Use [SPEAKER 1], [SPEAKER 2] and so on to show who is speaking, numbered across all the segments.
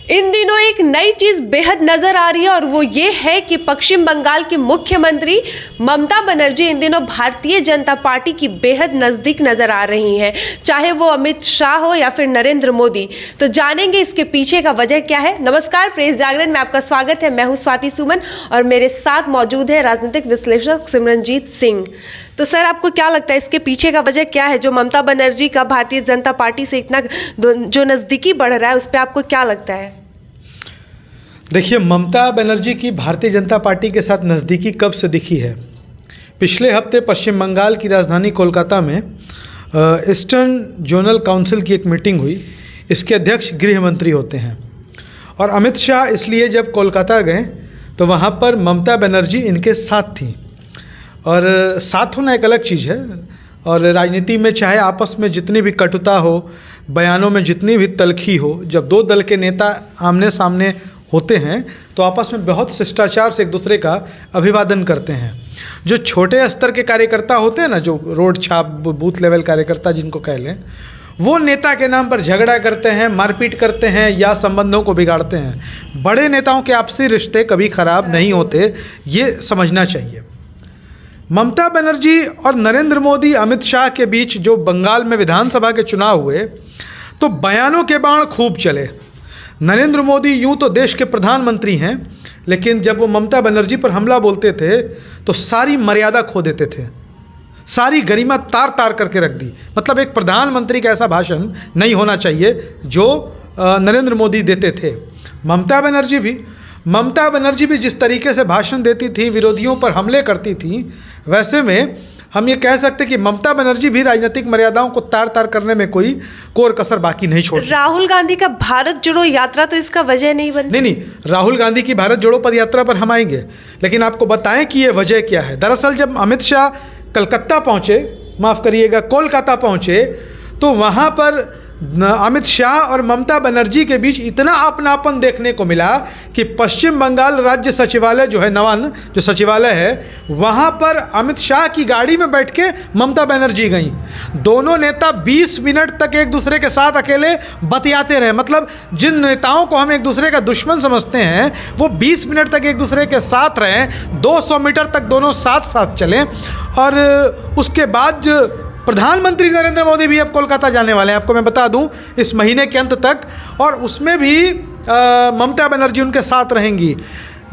[SPEAKER 1] इन दिनों एक नई चीज बेहद नजर आ रही है और वो ये है कि पश्चिम बंगाल की मुख्यमंत्री ममता बनर्जी इन दिनों भारतीय जनता पार्टी की बेहद नजदीक नजर आ रही हैं, चाहे वो अमित शाह हो या फिर नरेंद्र मोदी। तो जानेंगे इसके पीछे का वजह क्या है। नमस्कार, प्रेस जागरण में आपका स्वागत है। मैं हूं स्वाति सुमन और मेरे साथ मौजूद है राजनीतिक विश्लेषक सिमरनजीत सिंह। तो सर, आपको क्या लगता है इसके पीछे का वजह क्या है जो ममता बनर्जी का भारतीय जनता पार्टी से इतना जो नज़दीकी बढ़ रहा है, उस पर आपको क्या लगता है?
[SPEAKER 2] देखिए, ममता बनर्जी की भारतीय जनता पार्टी के साथ नज़दीकी कब से दिखी है? पिछले हफ्ते पश्चिम बंगाल की राजधानी कोलकाता में ईस्टर्न जोनल काउंसिल की एक मीटिंग हुई। इसके अध्यक्ष गृह मंत्री होते हैं और अमित शाह इसलिए जब कोलकाता गए तो वहाँ पर ममता बनर्जी इनके साथ थी। और साथ होना एक अलग चीज़ है और राजनीति में चाहे आपस में जितनी भी कटुता हो, बयानों में जितनी भी तलखी हो, जब दो दल के नेता आमने सामने होते हैं तो आपस में बहुत शिष्टाचार से एक दूसरे का अभिवादन करते हैं। जो छोटे स्तर के कार्यकर्ता होते हैं ना, जो रोड छाप बूथ लेवल कार्यकर्ता जिनको कह लें, वो नेता के नाम पर झगड़ा करते हैं, मारपीट करते हैं या संबंधों को बिगाड़ते हैं। बड़े नेताओं के आपसी रिश्ते कभी खराब नहीं होते, ये समझना चाहिए। ममता बनर्जी और नरेंद्र मोदी, अमित शाह के बीच जो बंगाल में विधानसभा के चुनाव हुए तो बयानों के बाण खूब चले। नरेंद्र मोदी यूं तो देश के प्रधानमंत्री हैं, लेकिन जब वो ममता बनर्जी पर हमला बोलते थे तो सारी मर्यादा खो देते थे, सारी गरिमा तार तार करके रख दी। मतलब एक प्रधानमंत्री का ऐसा भाषण नहीं होना चाहिए जो नरेंद्र मोदी देते थे। ममता बनर्जी भी जिस तरीके से भाषण देती थी, विरोधियों पर हमले करती थी, वैसे में हम ये कह सकते कि ममता बनर्जी भी राजनीतिक मर्यादाओं को तार तार करने में कोई कोर कसर बाकी नहीं छोड़।
[SPEAKER 1] राहुल गांधी का भारत जोड़ो यात्रा तो इसका वजह नहीं बन।
[SPEAKER 2] नहीं, राहुल गांधी की भारत जोड़ो पद यात्रा पर हम आएंगे, लेकिन आपको बताएं कि ये वजह क्या है। दरअसल जब अमित शाह कोलकाता पहुंचे तो वहां पर अमित शाह और ममता बनर्जी के बीच इतना अपनापन देखने को मिला कि पश्चिम बंगाल राज्य सचिवालय जो है, नवान जो सचिवालय है, वहाँ पर अमित शाह की गाड़ी में बैठ के ममता बनर्जी गई। दोनों नेता 20 मिनट तक एक दूसरे के साथ अकेले बतियाते रहे। मतलब जिन नेताओं को हम एक दूसरे का दुश्मन समझते हैं वो 20 मिनट तक एक दूसरे के साथ रहें, 200 मीटर तक दोनों साथ साथ चलें। और उसके बाद प्रधानमंत्री नरेंद्र मोदी भी अब कोलकाता जाने वाले हैं, आपको मैं बता दूं, इस महीने के अंत तक, और उसमें भी ममता बनर्जी उनके साथ रहेंगी।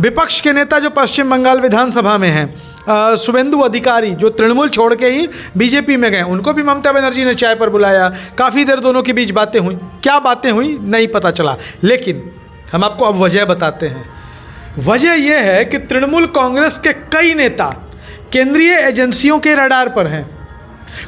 [SPEAKER 2] विपक्ष के नेता जो पश्चिम बंगाल विधानसभा में हैं, शुभेंदु अधिकारी, जो तृणमूल छोड़ के ही बीजेपी में गए, उनको भी ममता बनर्जी ने चाय पर बुलाया। काफ़ी देर दोनों के बीच बातें हुई। क्या बातें हुई नहीं पता चला, लेकिन हम आपको अब वजह बताते हैं। वजह यह है कि तृणमूल कांग्रेस के कई नेता केंद्रीय एजेंसियों के रडार पर हैं।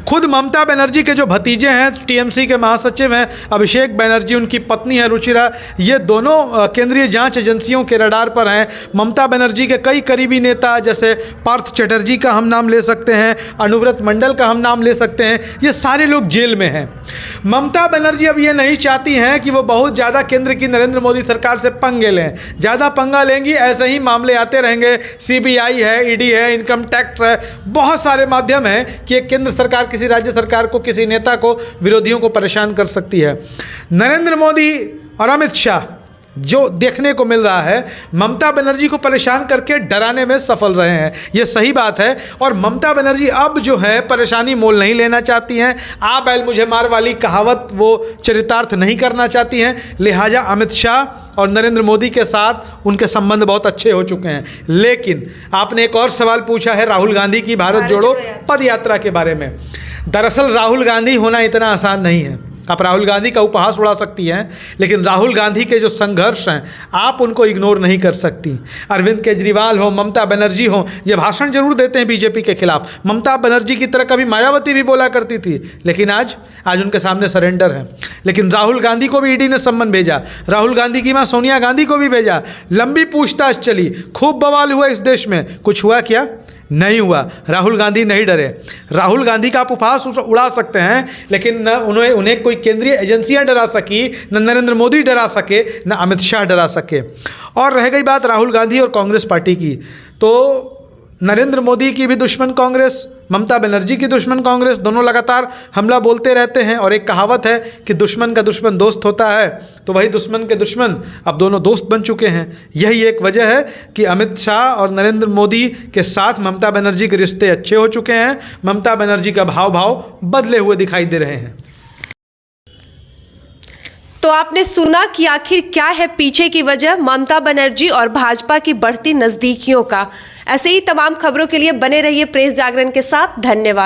[SPEAKER 2] खुद ममता बनर्जी के जो भतीजे हैं, टीएमसी के महासचिव हैं अभिषेक बनर्जी, उनकी पत्नी है रुचिरा, ये दोनों केंद्रीय जांच एजेंसियों के रडार पर हैं। ममता बनर्जी के कई करीबी नेता जैसे पार्थ चटर्जी का हम नाम ले सकते हैं, अनुव्रत मंडल का हम नाम ले सकते हैं, ये सारे लोग जेल में हैं। ममता बनर्जी अब ये नहीं चाहती हैं कि वो बहुत ज़्यादा केंद्र की नरेंद्र मोदी सरकार से पंगे लें। ज़्यादा पंगा लेंगी ऐसे ही मामले आते रहेंगे। CBI है, ED है, इनकम टैक्स है, बहुत सारे माध्यम हैं कि एक केंद्र सरकार किसी राज्य सरकार को, किसी नेता को, विरोधियों को परेशान कर सकती है। नरेंद्र मोदी और अमित शाह जो देखने को मिल रहा है, ममता बनर्जी को परेशान करके डराने में सफल रहे हैं, ये सही बात है। और ममता बनर्जी अब जो है परेशानी मोल नहीं लेना चाहती हैं, आ बैल मुझे मार वाली कहावत वो चरितार्थ नहीं करना चाहती हैं। लिहाजा अमित शाह और नरेंद्र मोदी के साथ उनके संबंध बहुत अच्छे हो चुके हैं। लेकिन आपने एक और सवाल पूछा है राहुल गांधी की भारत जोड़ो पद यात्रा के बारे में। दरअसल राहुल गांधी होना इतना आसान नहीं है। आप राहुल गांधी का उपहास उड़ा सकती हैं, लेकिन राहुल गांधी के जो संघर्ष हैं आप उनको इग्नोर नहीं कर सकती। अरविंद केजरीवाल हो, ममता बनर्जी हो, ये भाषण जरूर देते हैं बीजेपी के खिलाफ। ममता बनर्जी की तरह कभी मायावती भी बोला करती थी, लेकिन आज उनके सामने सरेंडर है। लेकिन राहुल गांधी को भी ED ने सम्मन भेजा, राहुल गांधी की माँ सोनिया गांधी को भी भेजा, लंबी पूछताछ चली, खूब बवाल हुआ इस देश में। कुछ हुआ क्या? नहीं हुआ। राहुल गांधी नहीं डरे। राहुल गांधी का आप उपहास उड़ा सकते हैं, लेकिन न उन्हें कोई केंद्रीय एजेंसियां डरा सकी, न नरेंद्र मोदी डरा सके, न अमित शाह डरा सके। और रह गई बात राहुल गांधी और कांग्रेस पार्टी की, तो नरेंद्र मोदी की भी दुश्मन कांग्रेस, ममता बनर्जी की दुश्मन कांग्रेस, दोनों लगातार हमला बोलते रहते हैं। और एक कहावत है कि दुश्मन का दुश्मन दोस्त होता है, तो वही दुश्मन के दुश्मन अब दोनों दोस्त बन चुके हैं। यही एक वजह है कि अमित शाह और नरेंद्र मोदी के साथ ममता बनर्जी के रिश्ते अच्छे हो चुके हैं। ममता बनर्जी का भाव बदले हुए दिखाई दे रहे हैं।
[SPEAKER 1] तो आपने सुना कि आखिर क्या है पीछे की वजह ममता बनर्जी और भाजपा की बढ़ती नजदीकियों का। ऐसे ही तमाम खबरों के लिए बने रहिए प्रेस जागरण के साथ। धन्यवाद।